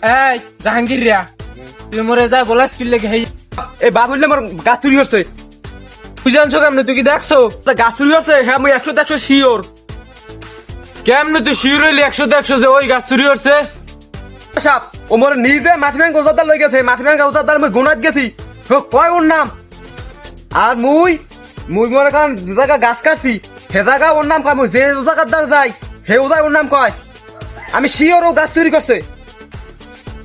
এই জাহাঙ্গীর রিয়া তুই মরে যা বলাস কি লেগে হেই এই বাবুল্লে মোর গাছ চুরি হচ্ছে। তুই জানছো কেমনে? তুই কি দেখছো তা গাছ চুরি হচ্ছে? হ্যাঁ মুই 100 শিওর। কেমনে তুই শিওর হইলি 100 যে ওই গাছ চুরি হচ্ছে? সাপ ও মোর নিজে মাটি ব্যাংক ওজাদার লই গেছে, মাটি ব্যাংক ওজাদার মুই গুনাত গেছি। কয় ওর নাম? আর মুই মনে করেন যে জায়গা গাছ কাটছি সে জায়গা ওর নাম কয়। মুই যে জায়গার দ্বার যাই হে ওজায় ওর নাম কয়। আমি শিওর ও গাছ চুরি করছে।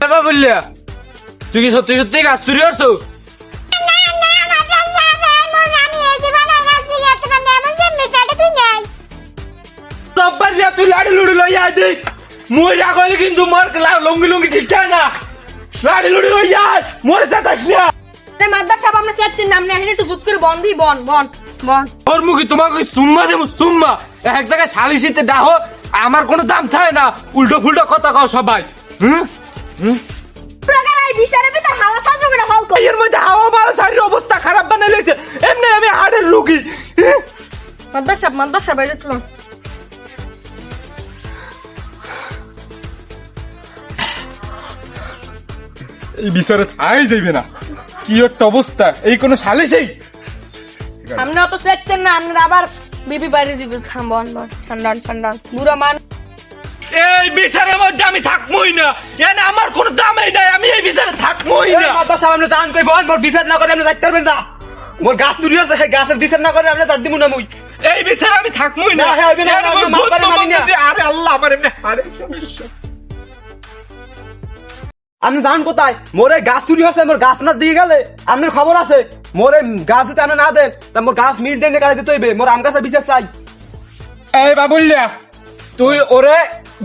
বাবা বললিয়া তুই কি সত্যি সত্যি গাছ চুরি করছো? তুই লাড়ি লুড়ি লইয়া দি মই রাগলে কিন্তু মোর লঙ্গি লঙ্গি ঠিক থাকে না। লাড়ি লুড়ি লইয়া মোরে সাতাস না। মাদ্রাসা সাহেব আমরা সেটির নাম নেই একটু জুত করে বন্ধই বন বন বন ওর মুখে তোমাকে সুম্মা দেবো সুম্মা। এক জায়গায় সালিশিতে ডাহো আমার কোনো দাম থাকে না, উল্টো ফুল্টো কথা কও সবাই। এর মধ্যে হাওয়া বায়ু শারীর অবস্থা খারাপ বানাই লইছে, এমনি আমি হাড়ের রুগী। মাদ্রাসা বাইরে চলুন। এই বিচারে থাই যাইবে না, কি একটা অবস্থা। এই কোন সালিশই আপনি অত সেটতেন না, আপনার আবার বিবি বাইরে যাবে। বন বন ঠান্ডা ঠান্ডা বুড়া মান। এই বিচারের মধ্যে আমি থাকবোই না, এনে আমার কোনো দামই নাই, আমি এই বিচারে থাকবোই না। মাদ্রাসা সাহেব আপনি দান কই বল, মোর বিচার না করে আপনি যাইতে পারবেন না। মোর গাছ চুরি হচ্ছে, সেই গাছের বিচার না করে আপনি যাইতে দিমু না মুই। এই বিচারে আমি থাকবোই না। না, হ্যাঁ, হইবে না, এনে আমরা মোর মাপ পারি না। আরে আল্লাহ আমার এমনি হাড়ের সমস্যা। আপনি জান কোথায় মোরে গাছ চুরি হচ্ছে? মোর গাছ না দিয়ে গেলে আপনার খবর আছে? মোরে গাছ যদি আপনি না দেন তা মোর গাছ মিল দেন কাটে দিতে হইবে। মোর আম গাছের বিচার চাই। এই বাবুল্লা তুই ওরে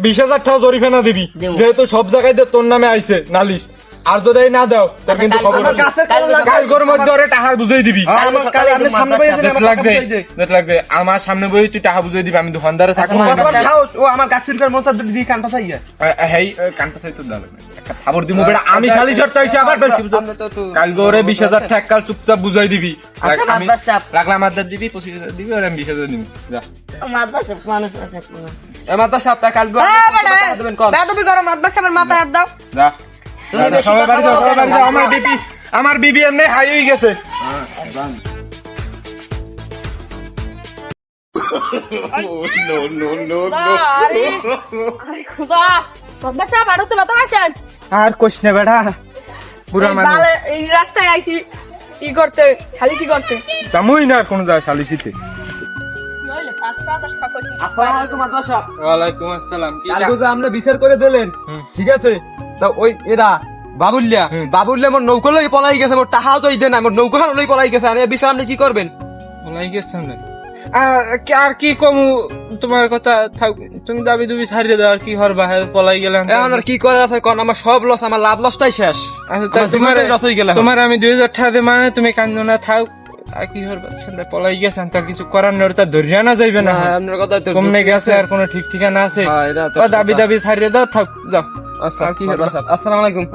20,000 টাকা জরিমানা দিবি, যেহেতু সব জায়গায় তোর নামে আইছে নালিশ। আর যদি না দাও তা কিন্তু খবর আমার আছে। গাছের কালগোর মধ্যে ওরে টাকা বুঝাই দিবি। আমার কাল আপনি সামনে বইয়ে দিন, আমার লাগছে কাছে বইয়ে দিন। লাগছে আমার সামনে বই তুই টাকা বুঝাই দিবি, আমি দোকানদারে থাকবো। কতবার সাহস ও আমার গাছ চুরি করে মনসা দুটি দিয়ে কানটা চাইয়া। হেই কানটা চাই তো দাও একটা খবর দিমু বেটা, আমি শালি শর্ত হইছে আবার বেশি কালগোরে 20,000 টাকা কাল চুপচাপ বুঝাই দিবি। আচ্ছা, আমি মাদ্রাসা। রাখলাম মাদ্রাস দিবি 25,000 দিবি আর আমি 20,000 দিবি। যা মাদ্রাসা মানুষ থাকবে না। এ মাদ্রাসা সাহেব কাল দেবেন কম। বেদবি করো মাদ্রাসা সাহেবের মাথায় হাত দাও। যা তুমি বেশি সবাই কথা বাড়ি যাও, বলো সবাই বাড়ি কেন? যাও। আমার বিবি এমনি হাই হয়ে গেছে। আরে খুদা মাদ্রাসা সাহেব আরো তো লতা আসেন। আর কোশ না বেটা, পুরা মানুষ এই রাস্তায় আইছি কি করতে সালিসি করতে। জামুই না আর কোন যায় সালিসিতে। আসসালামু আলাইকুম মাদ্রাসা। ওয়ালাইকুম আসসালাম। কি কালকে যে আপনি বিচার করে দিলেন ঠিক আছে, তা ওই এরা বাবুল্লা মোর নৌকো লই পলাই গেছে। মোর টাকাও তো দেন না, মোর নৌকো লই পলাই গেছে। আমি বিচার আপনি কি করবেন? বলাই গেছেন না আর কি কম তোমার কথা থাক, তুমি দাবি দুবি ছাড়িয়ে দাও। আর কি করবা? পলাই গেলাম এখন আর কি করার আছে কোন? আমার সব লস, আমার লাভ লসটাই শেষ। আচ্ছা তোমার লস হয়ে গেল। তোমার আমি 2,000 টাকা দিয়ে মানে তুমি কান্দো না, থাক। আর কি করবা? ছেলে পলাই গেছেন, তার কিছু করার নেই, তার ধরিয়া না যাইবে না। আপনার কথা তো কমনে গেছে আর কোনো ঠিক ঠিকানা আছে? হ্যাঁ, এটা তো দাবি দাবি ছাড়িয়ে দাও, থাক যাও। আচ্ছা আর কি করবা? আসসালামু আলাইকুম।